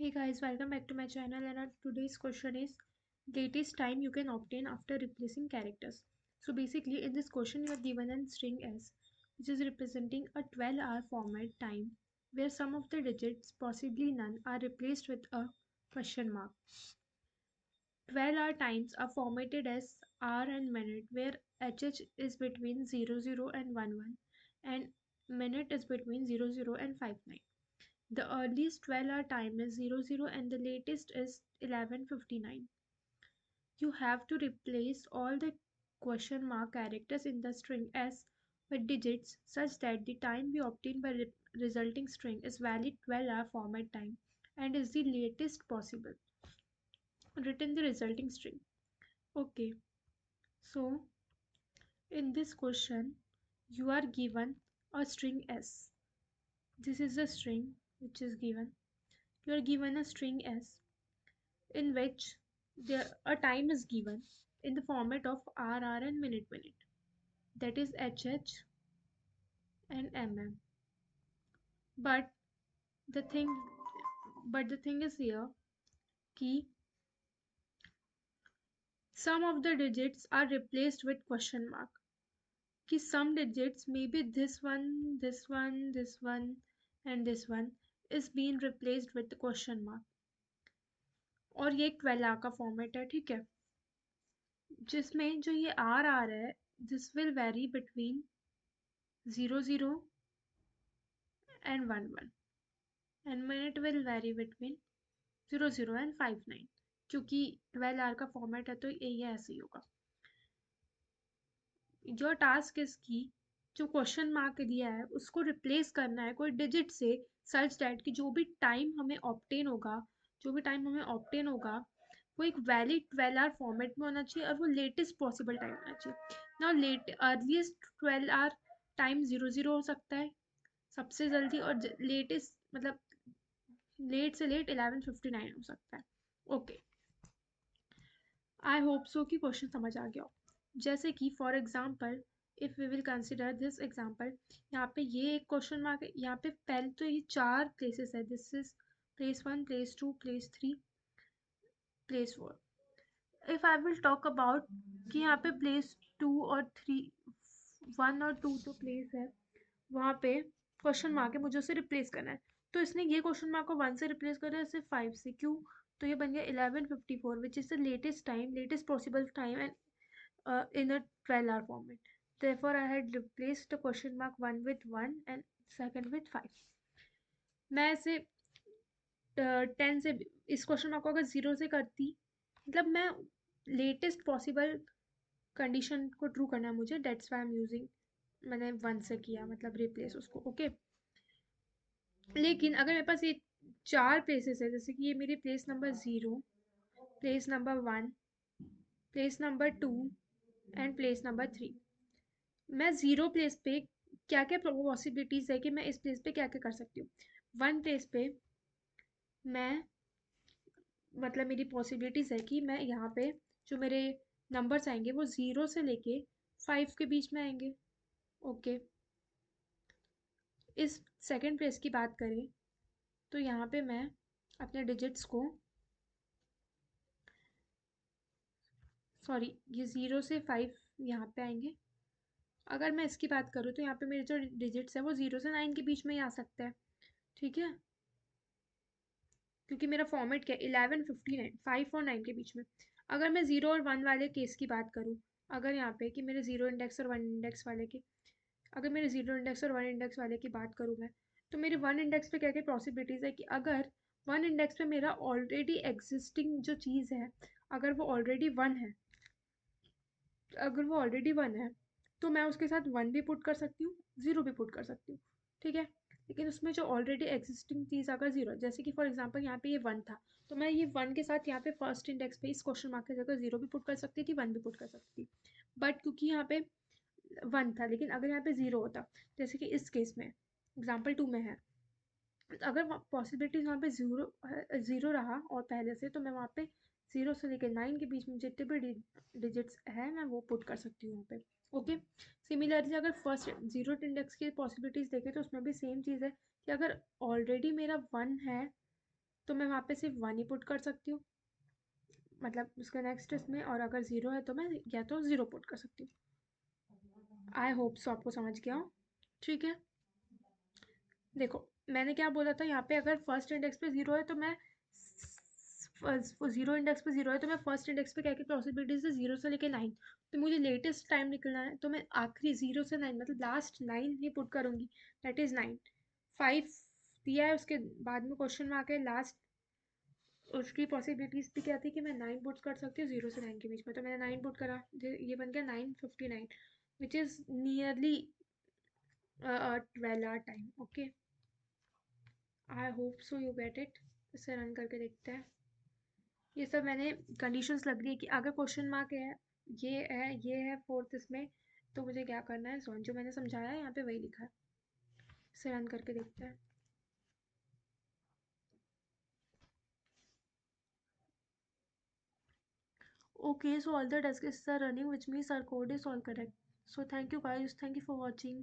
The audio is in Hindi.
Hey guys, welcome back to my channel and our today's question is latest time you can obtain after replacing characters. So basically in this question you are given a string S which is representing a 12-hour format time where some of the digits, possibly none, are replaced with a question mark. 12-hour times are formatted as hour and minute where HH is between 00 and 11 and minute is between 00 and 59. The earliest 12-hour time is 00 and the latest is 11:59. You have to replace all the question mark characters in the string S with digits such that the time we obtain by resulting string is valid 12-hour format time and is the latest possible. Written the resulting string. Okay, so in this question, you are given a string S. This is the string which is given. You are given a string S in which a time is given in the format of hour and minute, that is HH and MM. But the thing is here key some of the digits are replaced with question mark. Ki some digits, maybe this one, and this one is being replaced with the question mark. और ये एक 12 का फॉर्मेट है, ठीक है, जिसमें जो ये आर आ रहा है this will very between 00 and 11 and minute will vary between 00 and 59 क्योंकि 12 आवर का फॉर्मेट है तो ये ऐसे ही होगा. योर टास्क इज की जो क्वेश्चन मार्क दिया है उसको रिप्लेस करना है कोई डिजिट से सच दैट कि जो भी टाइम हमें ऑब्टेन होगा वो एक वैलिड 12 आवर फॉर्मेट में होना चाहिए और वो लेटेस्ट पॉसिबल टाइम होना चाहिए. नाउ अर्लीस्ट 12 आवर टाइम 00 हो सकता है सबसे जल्दी और लेटेस्ट मतलब लेट से लेट 11:59 हो सकता है. ओके, आई होप सो कि क्वेश्चन समझ आ गया हो. जैसे कि for example if we will consider this example, यहाँ पे ये एक क्वेश्चन मार्क है, यहाँ पे पहले तो ये 4 प्लेसेस है, this is place 1, place 2, place 3, place 4. If I will talk about कि यहाँ पे प्लेस 2 और 3, 1 और 2 तो प्लेस है, वहाँ पे क्वेश्चन मार्क है, मुझे उसे रिप्लेस करना है. तो इसने ये क्वेश्चन मार्क को 1 से रिप्लेस कर दिया, सिर्फ 5 से. क्यों? तो ये बन गया 11:54 which is the latest possible time and in a 12-hour format. Therefore, I had replaced the question mark 1 with 1 and second with 5. मैं इसे 10 से इस क्वेश्चन मार्क को अगर 0 से करती, मतलब मैं लेटेस्ट पॉसिबल कंडीशन को ट्रू करना है मुझे, that's why I am using, मैंने 1 से किया मतलब रिप्लेस उसको. ओके, लेकिन अगर मेरे पास ये 4 प्लेसेस है, जैसे कि ये मेरी place number 0, place number 1, place number 2 and place number 3. मैं 0 प्लेस पे क्या क्या पॉसिबिलिटीज़ है कि मैं इस प्लेस पे क्या क्या कर सकती हूँ. 1 प्लेस पे मैं मतलब मेरी पॉसिबिलिटीज़ है कि मैं यहाँ पे जो मेरे नंबर्स आएंगे वो 0 से लेके 5 के बीच में आएंगे. ओके, इस सेकंड प्लेस की बात करें तो यहाँ पे मैं अपने डिजिट्स को, सॉरी, ये 0 से 5 यहाँ पे आएंगे. अगर मैं इसकी बात करूँ तो यहाँ पे मेरे जो डिजिट्स है वो 0 से 9 के बीच में ही आ सकता है, ठीक है, क्योंकि मेरा फॉर्मेट क्या है 11:59, 5 और 9 के बीच में. अगर मैं 0 और 1 वाले केस की बात करूँ, अगर यहाँ पे कि मेरे 0 इंडेक्स और 1 इंडेक्स वाले की, अगर मेरे 0 इंडेक्स और 1 इंडेक्स वाले की बात करूँ मैं, तो मेरे 1 इंडेक्स पे क्या क्या पॉसिबिलिटीज़ है कि अगर 1 इंडेक्स पे मेरा ऑलरेडी एग्जिस्टिंग जो चीज़ है, अगर वो ऑलरेडी 1 है, तो मैं उसके साथ 1 भी पुट कर सकती हूँ, 0 भी पुट कर सकती हूँ, ठीक है. लेकिन उसमें जो ऑलरेडी एग्जिस्टिंग चीज़ अगर 0 है, जैसे कि फॉर एग्जांपल यहाँ पे ये 1 था, तो मैं ये 1 के साथ यहाँ पे फर्स्ट इंडेक्स पे इस क्वेश्चन मार्क की जगह 0 भी पुट कर सकती थी, 1 भी पुट कर सकती थी. बट क्योंकि यहाँ पे 1 था, लेकिन अगर यहाँ पे 0 होता, जैसे कि इस केस में एग्जाम्पल 2 में है, अगर पॉसिबिलिटीज वहाँ पे 0 रहा और पहले से, तो मैं वहाँ पे 0 से लेकर 9 के बीच में जितने भी डिजिट्स है मैं वो पुट कर सकती हूँ वहाँ पे. ओके, सिमिलरली अगर फर्स्ट 0 इंडेक्स की पॉसिबिलिटीज देखें तो उसमें भी सेम चीज़ है कि अगर ऑलरेडी मेरा 1 है तो मैं वहाँ पे सिर्फ 1 ही पुट कर सकती हूँ, मतलब उसके नेक्स्ट इसमें, और अगर 0 है तो मैं या तो 0 पुट कर सकती हूँ। आई होप सो आपको समझ गया हो। ठीक है, देखो मैंने क्या बोला था, यहाँ पे अगर फर्स्ट इंडेक्स पे 0 है तो मैं 0 इंडेक्स पे 0 है तो मैं फर्स्ट इंडेक्स पे क्या क्या पॉसिबिलिटीज है, 0 से लेके 9, तो मुझे लेटेस्ट टाइम निकलना है, तो मैं आखिरी 0 से 9 मतलब लास्ट 9 ही पुट करूँगी, दैट इज़ 9। 5 दिया है, उसके बाद में क्वेश्चन में आके लास्ट उसकी पॉसिबिलिटीज भी क्या थी कि मैं 9 पुट कर सकती हूँ 0 से 9 के बीच में, तो मैंने 9 पुट करा, ये बन गया 9:59 which is nearly 12 hour time. Okay, I hope so you get it. इसे रन करके देखते हैं। ये सब मैंने कंडीशंस लग रही है कि अगर क्वेश्चन मार्क है, ये है फोर्थ इसमें, तो मुझे क्या करना है, सॉन जो मैंने समझाया है यहाँ पे वही लिखा है। इसे रन करके देखते हैं। Okay, so all the tasks are running, which means our code is all correct. So thank you guys. Thank you for watching.